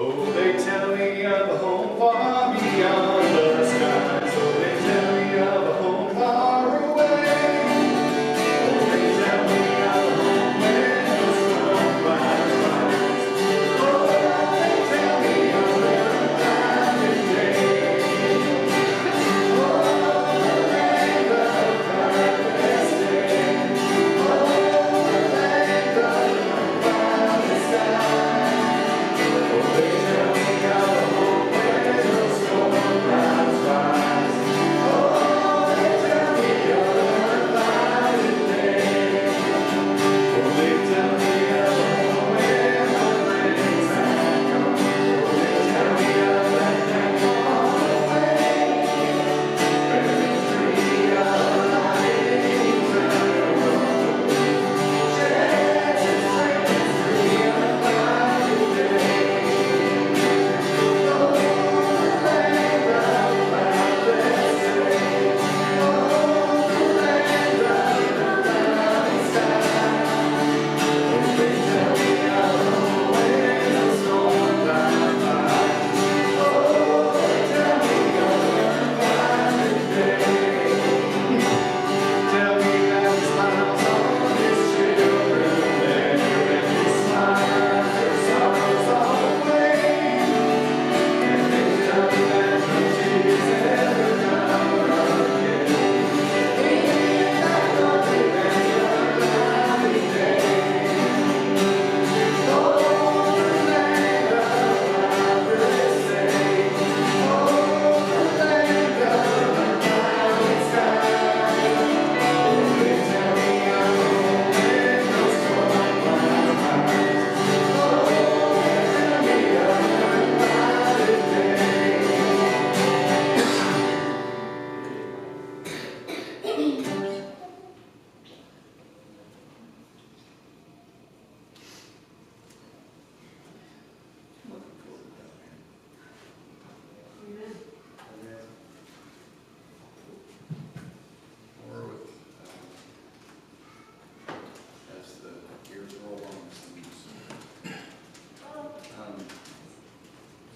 Oh, they tell me of a home far beyond the skies. Oh, they tell me of a home far away. Oh, they tell me of a home where the sun rises. Oh, they tell me of a private day. Oh, the land of private day. Oh, the land of private sky. They tell me of a home where the storm clouds rise. Oh, they tell me of a private day. Oh, they tell me of a home where my friends have gone. Oh, they tell me of that land far away, where the tree of life eternal sheds its fragrance free on a cloudy day.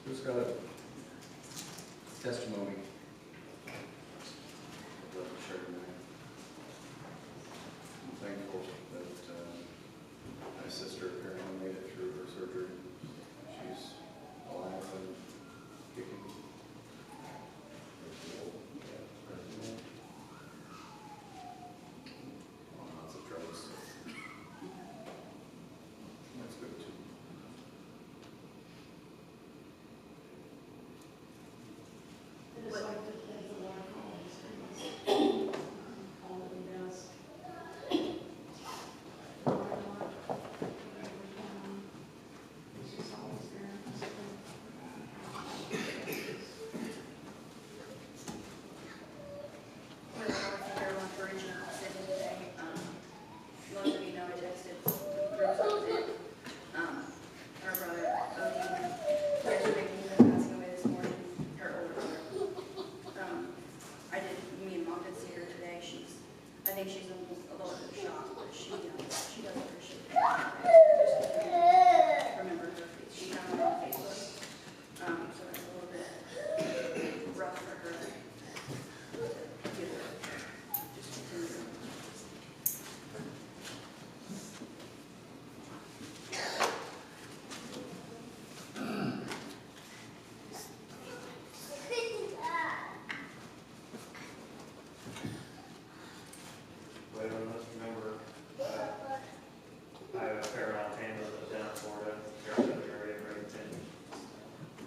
Who's got a testimony? I'd love to share tonight. I'm thankful that my sister apparently made it through her surgery. She's alive and kicking. On lots of drugs. That's good too. It's like the Lord calls all that he does. He's just always there. Well, everyone for reaching out to Sydney today. Most of you know I texted Rose over it. Her brother, Odie, yesterday he was passing away this morning. Her older brother. Me and Mom did see her today. I think she's in a little bit of shock, but she does appreciate it. Just remember her face. She found it on Facebook. So it's a little bit rough for her to deal with. Just continue. Well, let's remember, I have a fair amount of family that lives down in Florida, Sarasota area, Bradenton.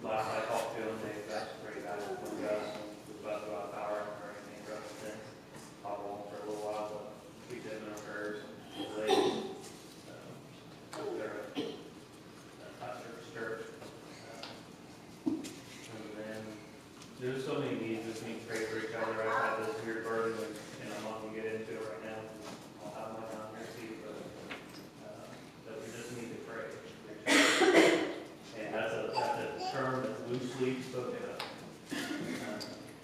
Last I talked to them, that's pretty bad for us. It was about power or anything for us then. I'll go on for a little while, but keep them in our prayers. Ladies, they're a pastor's church. And then there's so many needs, just need to pray for each other. I've had this weird burden, and I'm not going to get into it right now. I'll have my time here too, but that we just need to pray for each other. And that's a term that's loosely spoken of.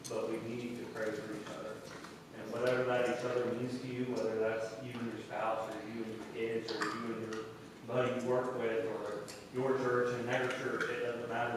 But we need to pray for each other. And whatever that each other means to you, whether that's you and your spouse, or you and your kids, or you and your buddy you work with, or your church and their church, it doesn't matter.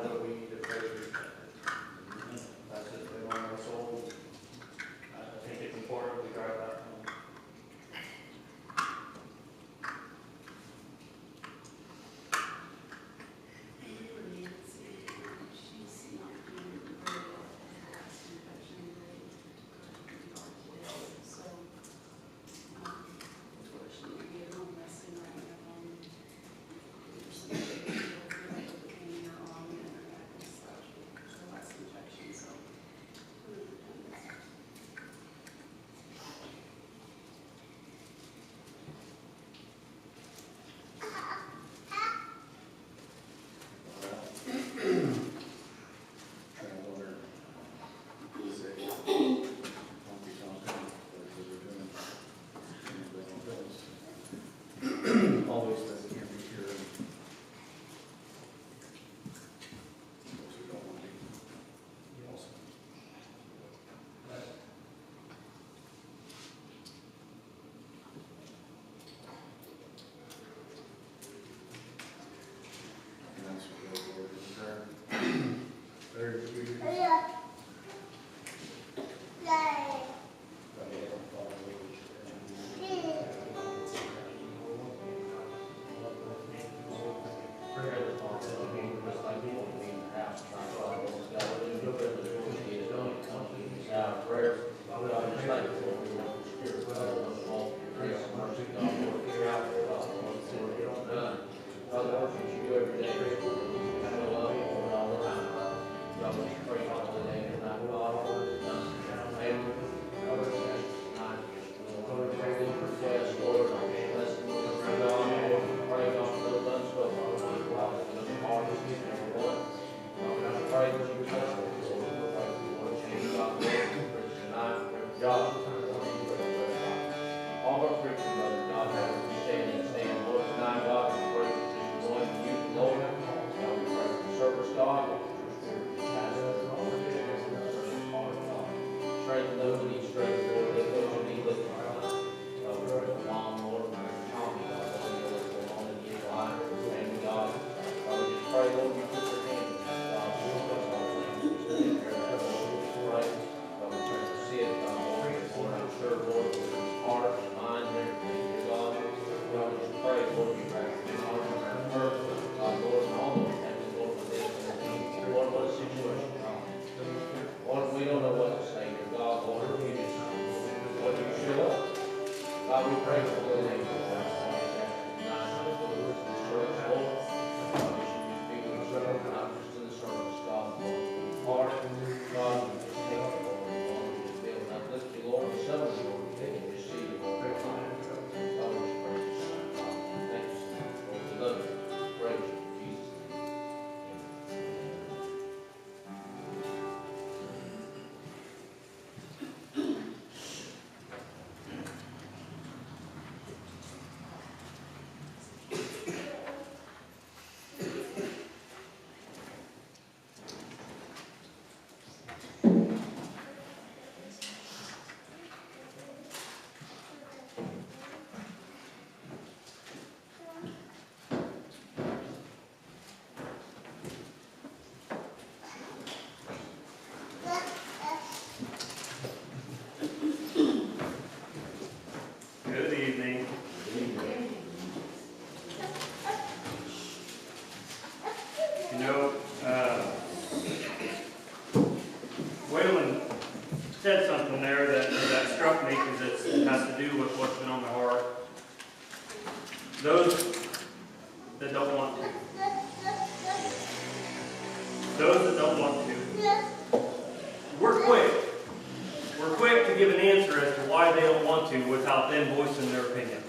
pray that you touch them, Lord. We pray that you want to change God's word, preach tonight, preach God, all of our preaching, brother, God, that we stand, Lord, tonight, God, we pray that you anoint you, Lord. God, we pray for the service, God. Strengthen those that need strength, Lord. Lift those who need lifting, God. God, we pray for Mom, Lord, and Tommy, God. Lord, you know what's going on in his life, his family, God. God, we just pray, Lord, you put your hand in God. God, we take care of that, Lord. We just pray. God, we pray for Sid, God, Lord, I'm sure, Lord, for his heart, his mind, and everything, dear God. God, we just pray, Lord, you pray for her, God, Lord, and all those families, Lord, for this, Lord, what a situation, God. Lord, we don't know what to say here, God, Lord, you just, Lord, you show up. God, we pray for the name of God, this church, Lord. God, we should be speaking in the service, not just in the service, God, Lord. Heart, God, we just take it, Lord, Lord, we just feel and uplift you, Lord, and some of you, Lord, they can just see you, Lord. God, we just pray for you, God. Thank you, Lord, we love you, praise you, in Jesus' name. Good evening. You know, Waylon said something there that struck me because it has to do with what's been on my heart. Those that don't want to. Those that don't want to. We're quick. We're quick to give an answer as to why they don't want to without them voicing their opinion.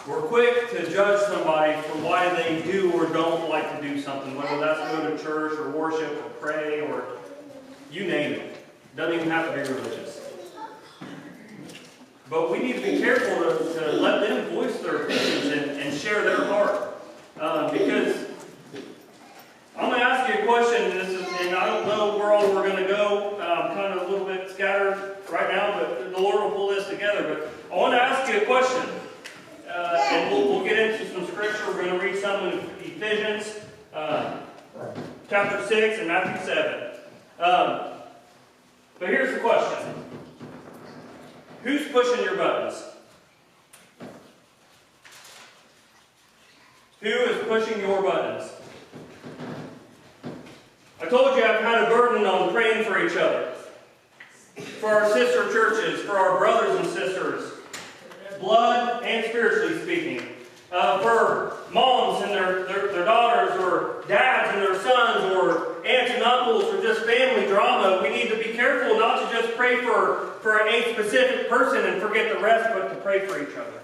We're quick to judge somebody for why they do or don't like to do something, whether that's go to church or worship or pray or you name it. Doesn't even have to be religious. But we need to be careful to let them voice their opinions and share their heart. Because I'm going to ask you a question, and I don't know where all we're going to go, kind of a little bit scattered right now, but the Lord will pull this together. But I want to ask you a question, and we'll get into some scripture. We're going to read some in Ephesians chapter 6 and Matthew 7. But here's the question. Who's pushing your buttons? Who is pushing your buttons? I told you I've had a burden on praying for each other. For our sister churches, for our brothers and sisters, blood and spiritually speaking. For moms and their daughters, or dads and their sons, or aunts and uncles, or just family drama. We need to be careful not to just pray for a specific person and forget the rest, but to pray for each other.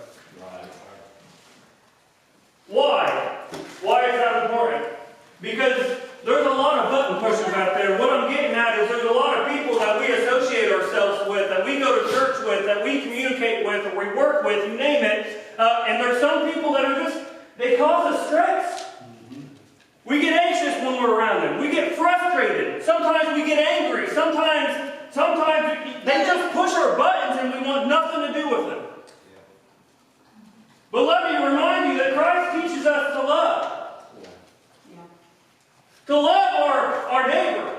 Why? Why is that important? Because there's a lot of button pushers out there. What I'm getting at is there's a lot of people that we associate ourselves with, that we go to church with, that we communicate with, or we work with, you name it. And there's some people that are just, they cause us stress. We get anxious when we're around them. We get frustrated. Sometimes we get angry. Sometimes they just push our buttons and we want nothing to do with them. But let me remind you that Christ teaches us to love. To love our neighbor.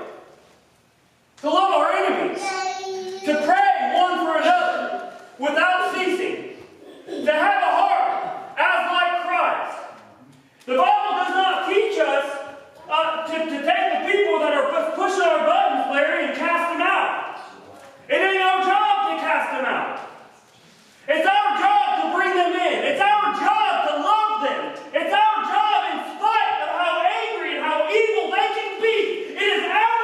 To love our enemies. To pray one for another without ceasing. To have a heart as like Christ. The Bible does not teach us to take the people that are pushing our buttons, Larry, and cast them out. It ain't our job to cast them out. It's our job to bring them in. It's our job to love them. It's our job, in spite of how angry and how evil they can be. It is our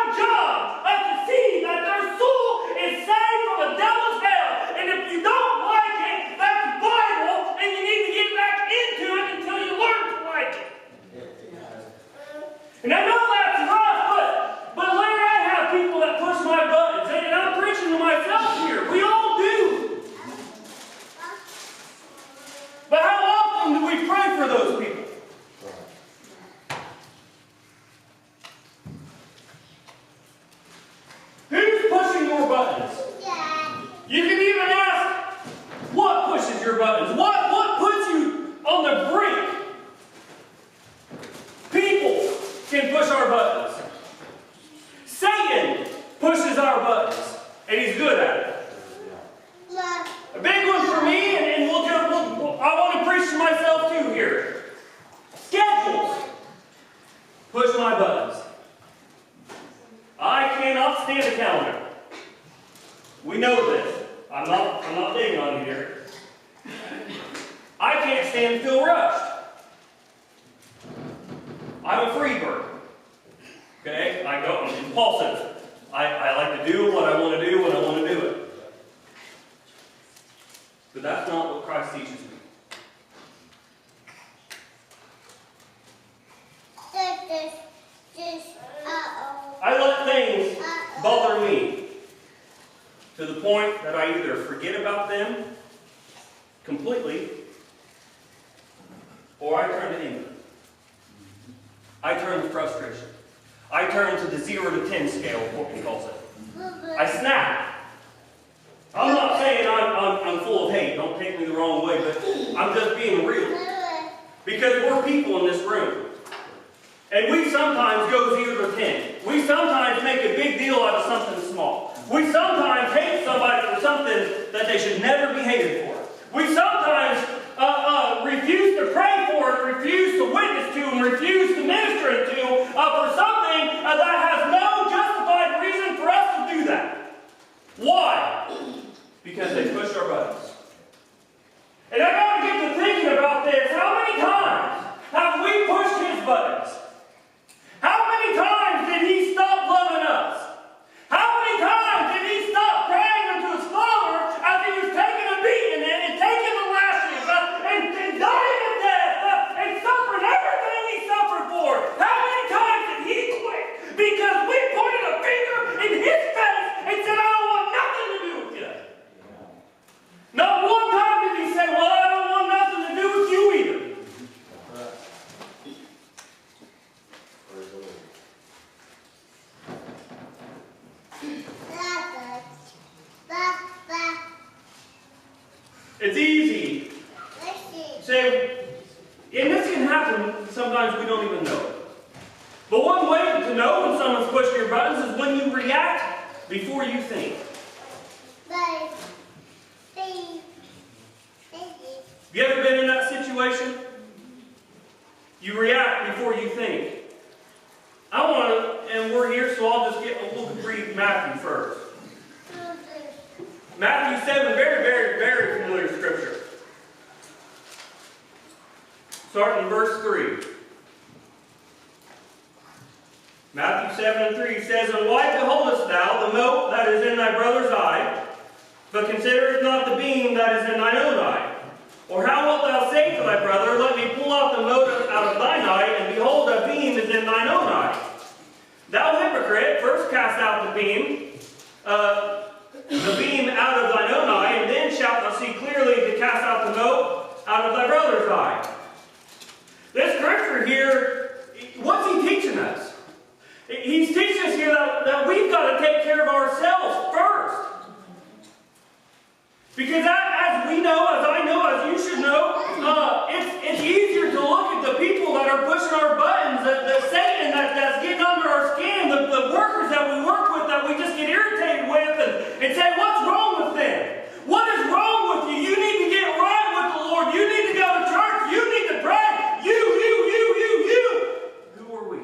Santa calendar. We know this. I'm not digging on you here. I can't stand to feel rushed. I'm a free bird. Okay? I'm impulsive. I like to do what I want to do when I want to do it. But that's not what Christ teaches me. I let things bother me to the point that I either forget about them completely or I turn to anger. I turn to frustration. I turn to the 0 to 10 scale, what he calls it. I snap. I'm not saying I'm full of hate. Don't take me the wrong way, but I'm just being real. Because we're people in this room. And we sometimes go 0 to 10. We sometimes make a big deal out of something small. We sometimes hate somebody for something that they should never be hated for. We sometimes refuse to pray for it, refuse to witness to, and refuse to minister to for something that has no justified reason for us to do that. Why? Because they push our buttons. And I got to get to thinking about this. How many times have we pushed his buttons? How many times did he stop loving us? How many times did he stop praying unto his Father as he was taking a beating and taking the lashes and dying of death and suffering everything he suffered for? How many times did he quit? Because we pointed a finger in his face and said, I don't want nothing to do with you. Not one time did he say, well, I don't want nothing to do with you either. It's easy. Say, and this can happen, sometimes we don't even know. But one way to know when someone's pushing your buttons is when you react before you think. You ever been in that situation? You react before you think. I want to, and we're here, so I'll just we'll read Matthew first. Matthew 7, very, very, very familiar scripture. Starting in verse 3. Matthew 7:3 says, And why beholdest thou the mote that is in thy brother's eye, but considerest not the beam that is in thine own eye? Or how wilt thou say to thy brother, Let me pull out the mote out of thine eye, and behold, a beam is in thine own eye? Thou hypocrite, first cast out the beam out of thine own eye, and then shalt thou see clearly to cast out the mote out of thy brother's eye. This scripture here, what's he teaching us? He's teaching us here that we've got to take care of ourselves first. Because as we know, as I know, as you should know, it's easier to look at the people that are pushing our buttons, the Satan that's getting under our skin, the workers that we work with that we just get irritated with and say, what's wrong with them? What is wrong with you? You need to get right with the Lord. You need to go to church. You need to pray. You. Who are we?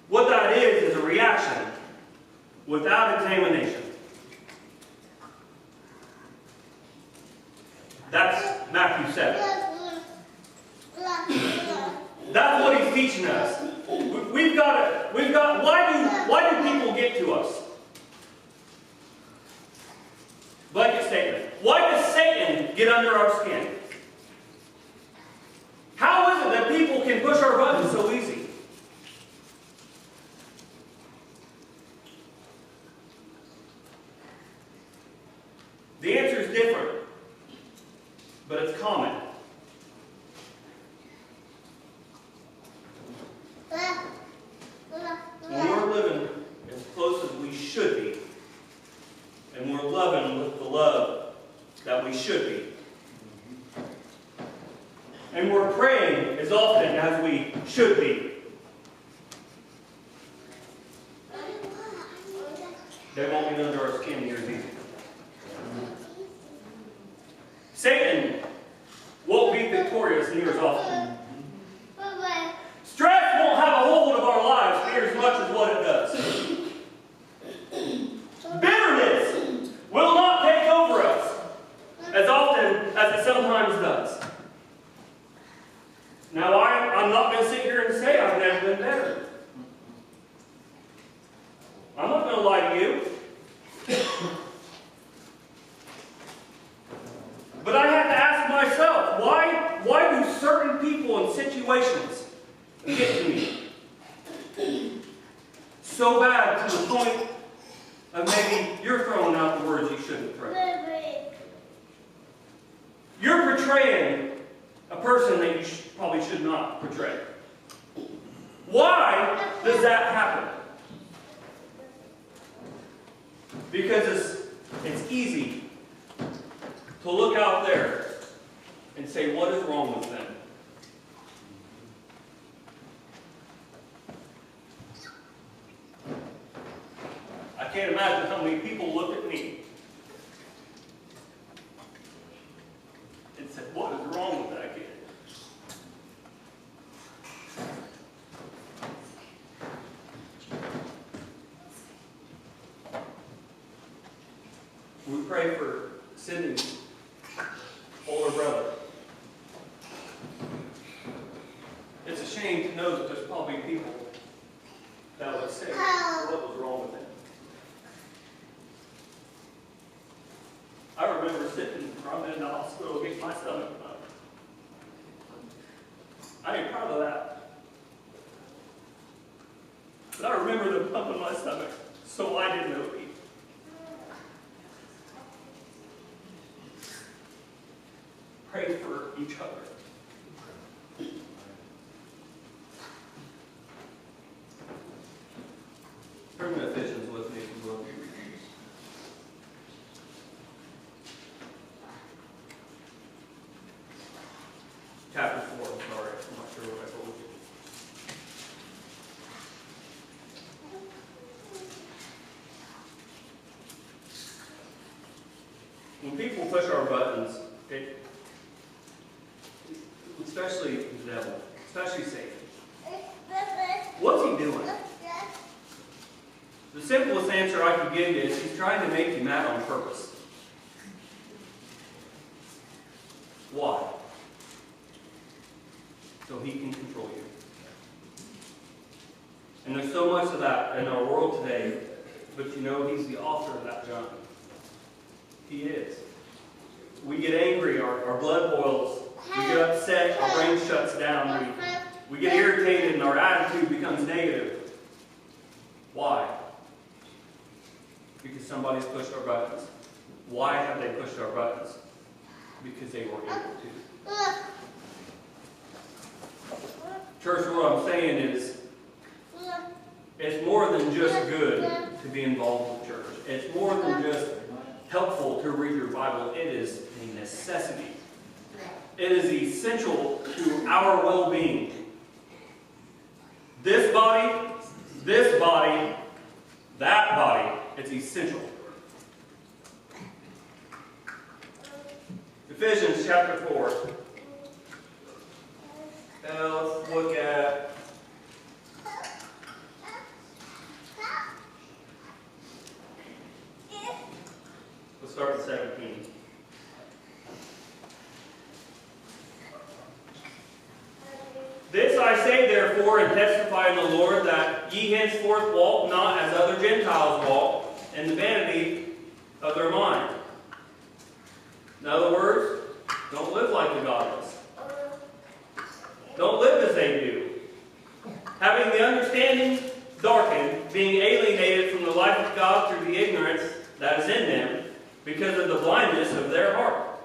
What that is a reaction without examination. That's Matthew 7. That's what he's teaching us. Why do people get to us? Blanket statement. Why does Satan get under our skin? How is it that people can push our buttons so easy? The answer is different, but it's common. When we're living as close as we should be, and we're loving with the love that we should be, and we're praying as often as we should be, they won't get under our skin here either. Satan won't be victorious near as often. Now, I'm not going to sit here and say I've never been better. I'm not going to lie to you. But I have to ask myself, why do certain people and situations get to me so bad to the point of maybe you're throwing out the words you shouldn't throw? You're portraying a person that you probably should not portray. Why does that happen? Because it's easy to look out there and say, what is wrong with them? I can't imagine how many people look at me and say, what is wrong with that kid? We pray for Cindy's older brother. It's a shame to know that there's probably people that would say what was wrong with him. I remember sitting in the hospital getting my stomach pumped. I ain't proud of that. But I remember them pumping my stomach so I didn't know eat. Pray for each other. Turn to Ephesians with me if you will. Chapter 4, I'm sorry, I'm not sure what I told you. When people push our buttons, especially the devil, especially Satan, what's he doing? The simplest answer I could give you is he's trying to make you mad on purpose. Why? So he can control you. And there's so much of that in our world today, but you know he's the author of that junk. He is. We get angry, our blood boils, we get upset, our brain shuts down, we get irritated, and our attitude becomes negative. Why? Because somebody's pushed our buttons. Why have they pushed our buttons? Because they were able to. Church, what I'm saying is, it's more than just good to be involved with church. It's more than just helpful to read your Bible. It is a necessity. It is essential to our well-being. This body, that body, it's essential. Ephesians chapter 4. Let's look at let's start at 17. This I say therefore and testify in the Lord that ye henceforth walk not as other Gentiles walk, in the vanity of their mind. In other words, don't live like the godless. Don't live as they do. Having the understanding darkened, being alienated from the life of God through the ignorance that is in them, because of the blindness of their heart.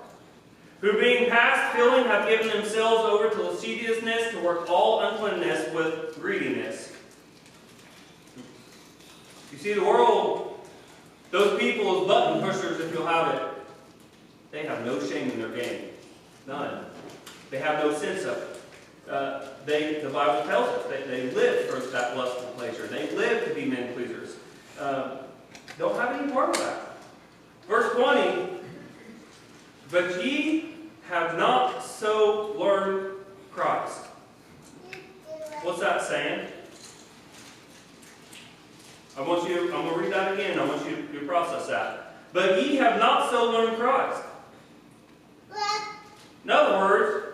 Who being past feeling have given themselves over to lasciviousness, to work all uncleanness with greediness. You see, the world, those people, those button pushers, if you'll have it, they have no shame in their game. None. They have no sense of it. The Bible tells us that they live for that lustful pleasure. They live to be men pleasers. Don't have any part of that. Verse 20, but ye have not so learned Christ. What's that saying? I'm going to read that again. I want you to process that. But ye have not so learned Christ. In other words,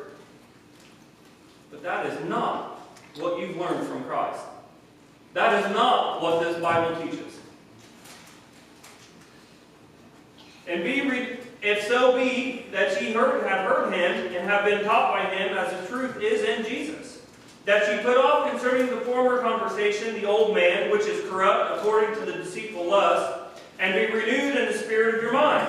the that is not what you've learned from Christ. That is not what this Bible teaches. And if so be that ye have heard him, and have been taught by him, as the truth is in Jesus, that ye put off concerning the former conversation the old man, which is corrupt according to the deceitful lust, and be renewed in the spirit of your mind.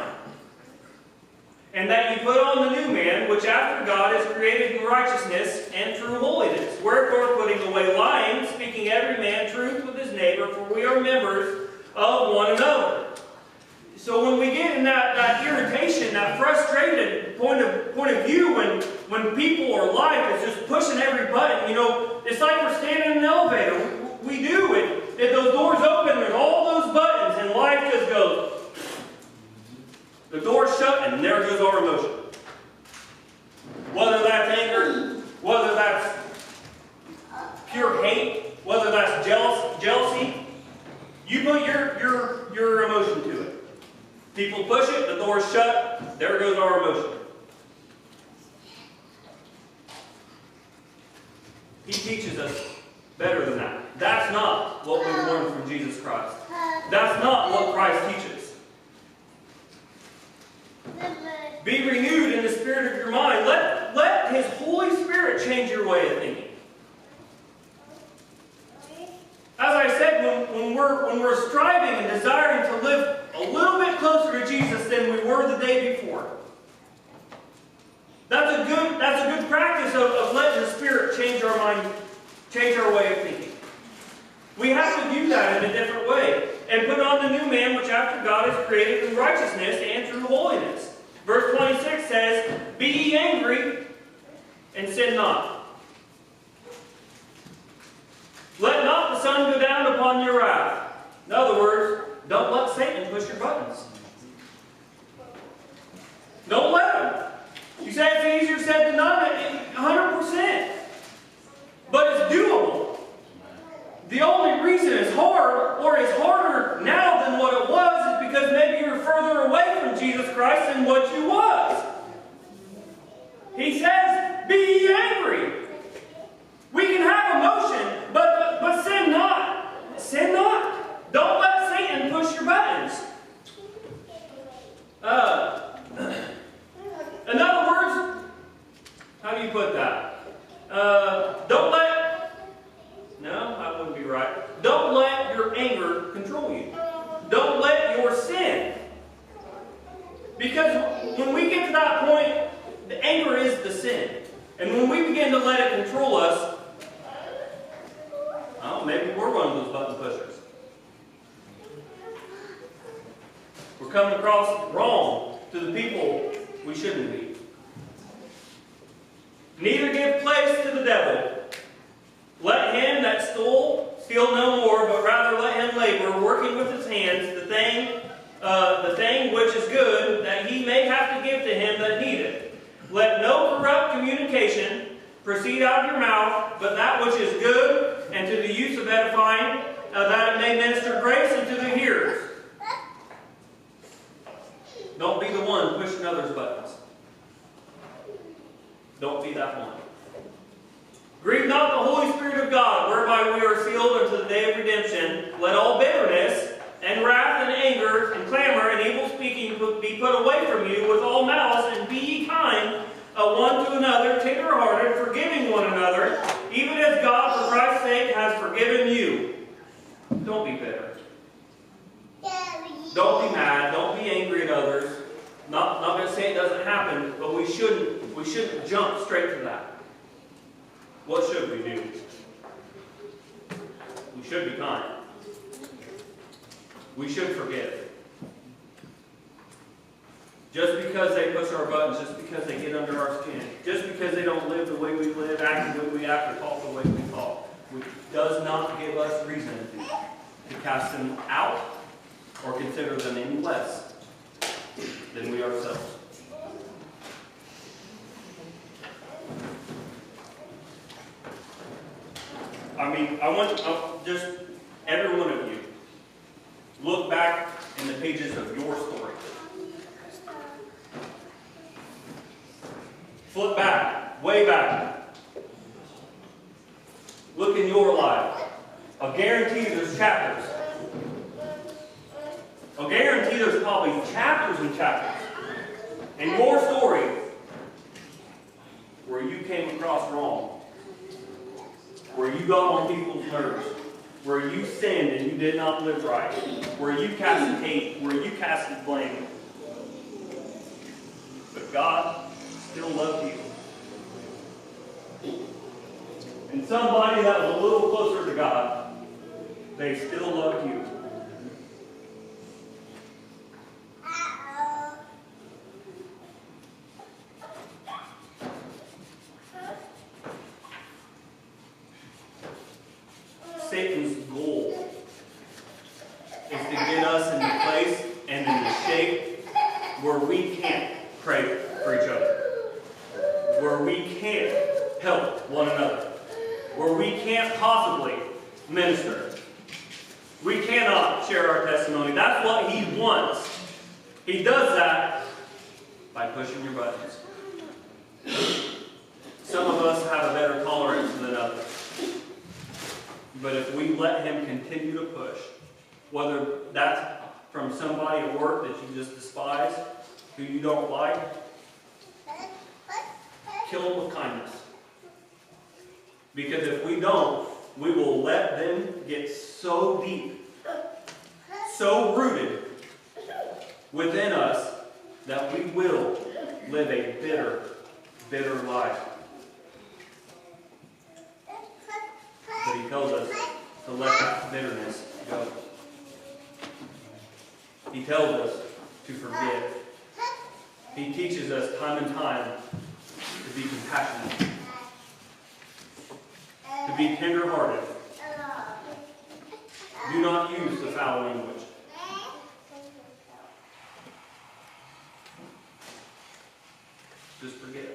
And that ye put on the new man, which after God is created in righteousness and true holiness. Wherefore, putting away lying, speaking every man truth with his neighbor, for we are members of one another. So when we get in that irritation, that frustrated point of view, when people or life is just pushing every button, it's like we're standing in an elevator. We do it. If those doors open, there's all those buttons, and life just goes. The door's shut, and there goes our emotion. Whether that's anger, whether that's pure hate, whether that's jealousy, you put your emotion to it. People push it, the door's shut, there goes our emotion. He teaches us better than that. That's not what we've learned from Jesus Christ. That's not what Christ teaches. Be renewed in the spirit of your mind. Let His Holy Spirit change your way of thinking. As I said, when we're striving and desiring to live a little bit closer to Jesus than we were the day before, that's a good practice of letting the Spirit change our mind, change our way of thinking. We have to do that in a different way. And put on the new man, which after God is created in righteousness and true holiness. Verse 26 says, be ye angry, and sin not. Let not the sun go down upon your wrath. In other words, don't let Satan push your buttons. Don't let him. You say it's easier said than done, 100%. But it's doable. The only reason it's hard, or it's harder now than what it was, is because maybe you're further away from Jesus Christ than what you was. He says, be ye angry. We can have emotion, but sin not. Sin not. Don't let Satan push your buttons. In other words, how do you put that? Don't let... No, that wouldn't be right. Don't let your anger control you. Don't let your sin. Because when we get to that point, the anger is the sin. And when we begin to let it control us, maybe we're one of those button pushers. We're coming across wrong to the people we shouldn't be. Neither give place to the devil. Let him that stole steal no more, but rather let him labor, working with his hands the thing which is good, that he may have to give to him that needeth. Let no corrupt communication proceed out of your mouth, but that which is good, and to the use of edifying, that it may minister grace unto the hearers. Don't be the one pushing others' buttons. Don't be that one. Grieve not the Holy Spirit of God, whereby we are sealed unto the day of redemption. Let all bitterness, and wrath, and anger, and clamor, and evil speaking be put away from you with all malice, and be ye kind one to another, tender-hearted, forgiving one another, even as God, for Christ's sake, has forgiven you. Don't be bitter. Don't be mad. Don't be angry at others. Not going to say it doesn't happen, but we shouldn't jump straight to that. What should we do? We should be kind. We should forgive. Just because they push our buttons, just because they get under our skin, just because they don't live the way we live, act the way we act, or talk the way we talk, does not give us reason to cast them out or consider them any less than we ourselves. I want just every one of you, look back in the pages of your story. Flip back, way back. Look in your life. I'll guarantee there's chapters. I'll guarantee there's probably chapters and chapters in your story where you came across wrong, where you got on people's nerves, where you sinned and you did not live right, where you casted hate, where you casted blame. But God still loved you. And somebody that was a little closer to God, they still loved you. Satan's goal is to get us in the place and in the shape where we can't pray for each other, where we can't help one another, where we can't possibly minister. We cannot share our testimony. That's what he wants. He does that by pushing your buttons. Some of us have a better tolerance than others. But if we let him continue to push, whether that's from somebody at work that you just despise, who you don't like, kill them with kindness. Because if we don't, we will let them get so deep, so rooted within us, that we will live a bitter, bitter life. But he tells us to let that bitterness go. He tells us to forgive. He teaches us time and time to be compassionate, to be tender-hearted. Do not use the foul language. Just forgive.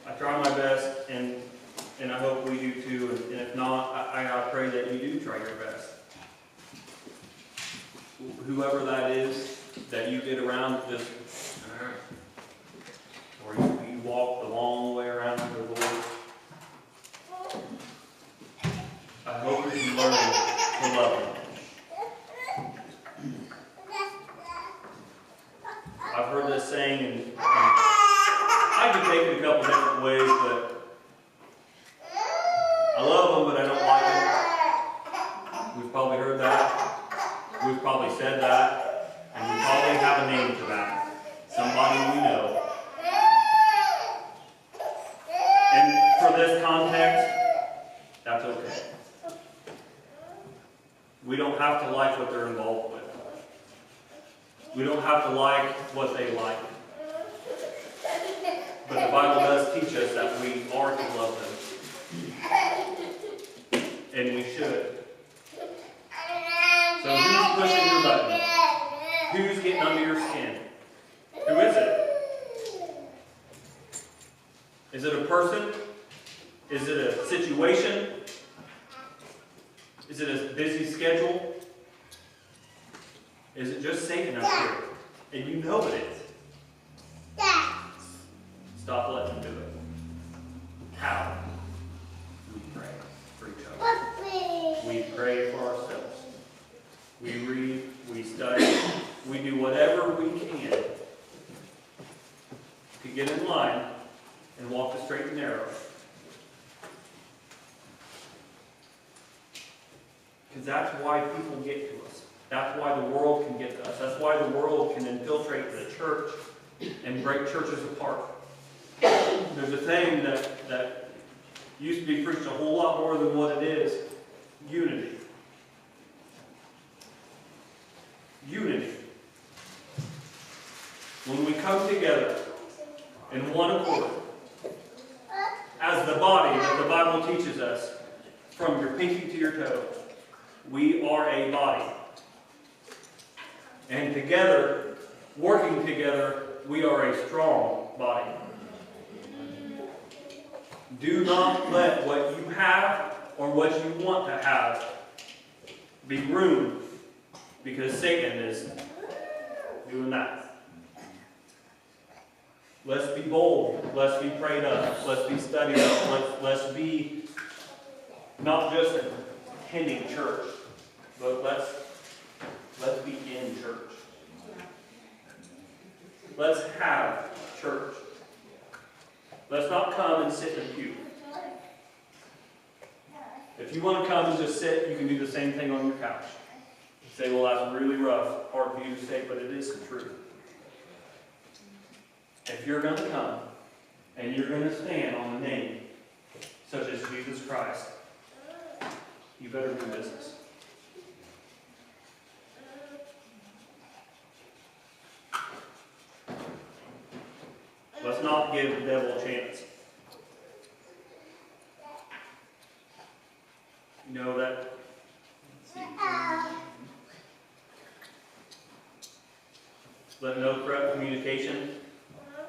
I try my best, and I hope we do too. And if not, I pray that you do try your best. Whoever that is that you get around just, or you walk the long way around the Lord. I hope that you learn to love Him. I've heard this saying, and I could take it a couple different ways, but I love them, but I don't like them. We've probably heard that. We've probably said that. And we probably have a name for that. Somebody we know. And for this context, that's okay. We don't have to like what they're involved with. We don't have to like what they like. But the Bible does teach us that we are to love them. And we should. So who's pushing your button? Who's getting under your skin? Who is it? Is it a person? Is it a situation? Is it a busy schedule? Is it just Satan up here? And you know it is. Stop letting him do it. How? We pray for each other. We pray for ourselves. We read, we study, we do whatever we can to get in line and walk the straight and narrow. Because that's why people get to us. That's why the world can get to us. That's why the world can infiltrate the church and break churches apart. There's a thing that used to be preached a whole lot more than what it is. Unity. Unity. When we come together in one accord, as the body that the Bible teaches us, from your pinky to your toe, we are a body. And together, working together, we are a strong body. Do not let what you have or what you want to have be ruined because Satan is doing that. Let's be bold. Let's be prayed up. Let's be studied up. Let's be not just attending church, but let's be in church. Let's have church. Let's not come and sit in the pew. If you want to come and just sit, you can do the same thing on your couch. You say, well, that's really rough, hard for you to say, but it is the truth. If you're going to come and you're going to stand on a name such as Jesus Christ, you better do business. Let's not give the devil a chance. You know that? Let's see. Let no corrupt communication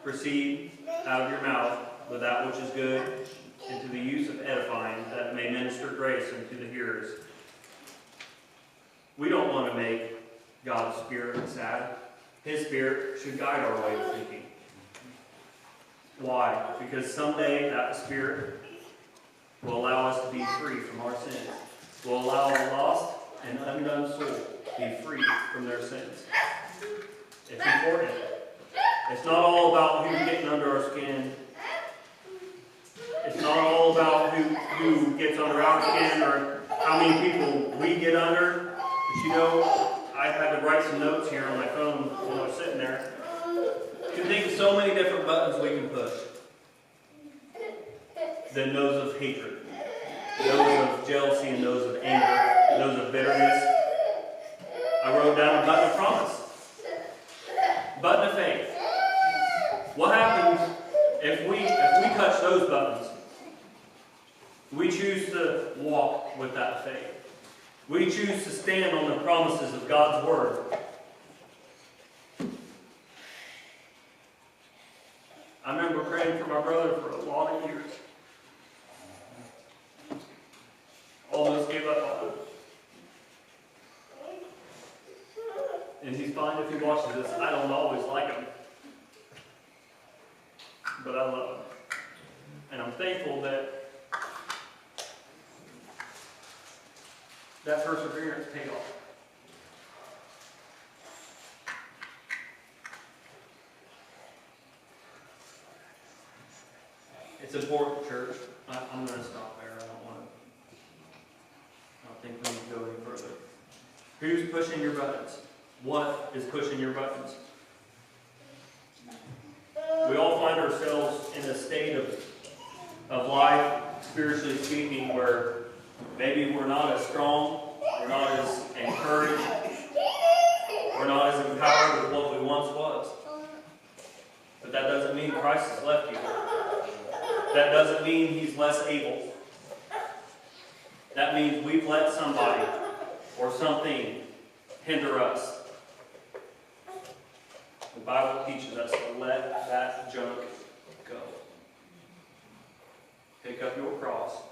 proceed out of your mouth, but that which is good, and to the use of edifying, that it may minister grace unto the hearers. We don't want to make God's Spirit sad. His Spirit should guide our way of thinking. Why? Because someday that Spirit will allow us to be free from our sins. Will allow a lost and undone soul to be free from their sins. It's important. It's not all about who's getting under our skin. It's not all about who gets under our skin or how many people we get under. But you know, I had to write some notes here on my phone when I was sitting there. You can think of so many different buttons we can push than those of hatred, those of jealousy, and those of anger, those of bitterness. I wrote down a button of promise, button of faith. What happens if we touch those buttons? We choose to walk with that faith. We choose to stand on the promises of God's Word. I remember praying for my brother for a lot of years. Almost gave up on him. And he's fine if he watches this. I don't always like him. But I love him. And I'm thankful that perseverance paid off. It's important, church. I'm going to stop there. I don't think we need to go any further. Who's pushing your buttons? What is pushing your buttons? We all find ourselves in a state of life, spiritually speaking, where maybe we're not as strong, we're not as encouraged, we're not as empowered as what we once was. But that doesn't mean Christ has left you. That doesn't mean He's less able. That means we've let somebody or something hinder us. The Bible teaches us to let that junk go. Pick up your cross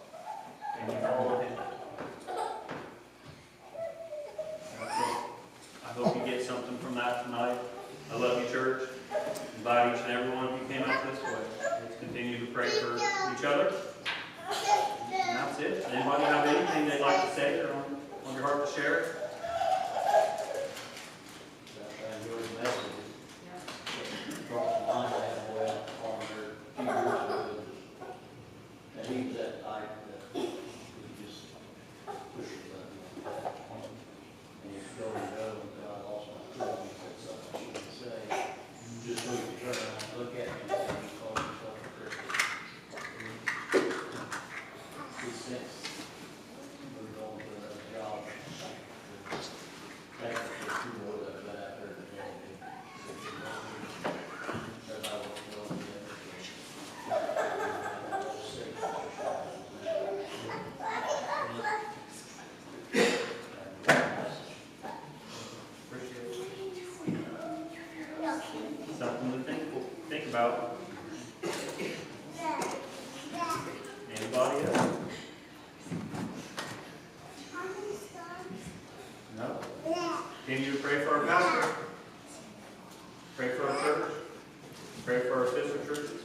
and you follow Him. I hope you get something from that tonight. I love you, church. Invite each and every one of you came out this way. Let's continue to pray for each other. And that's it. Anybody have anything they'd like to say or on your heart to share? Something to think about. Anybody else? No? Continue to pray for our pastor. Pray for our church. Pray for our sister churches.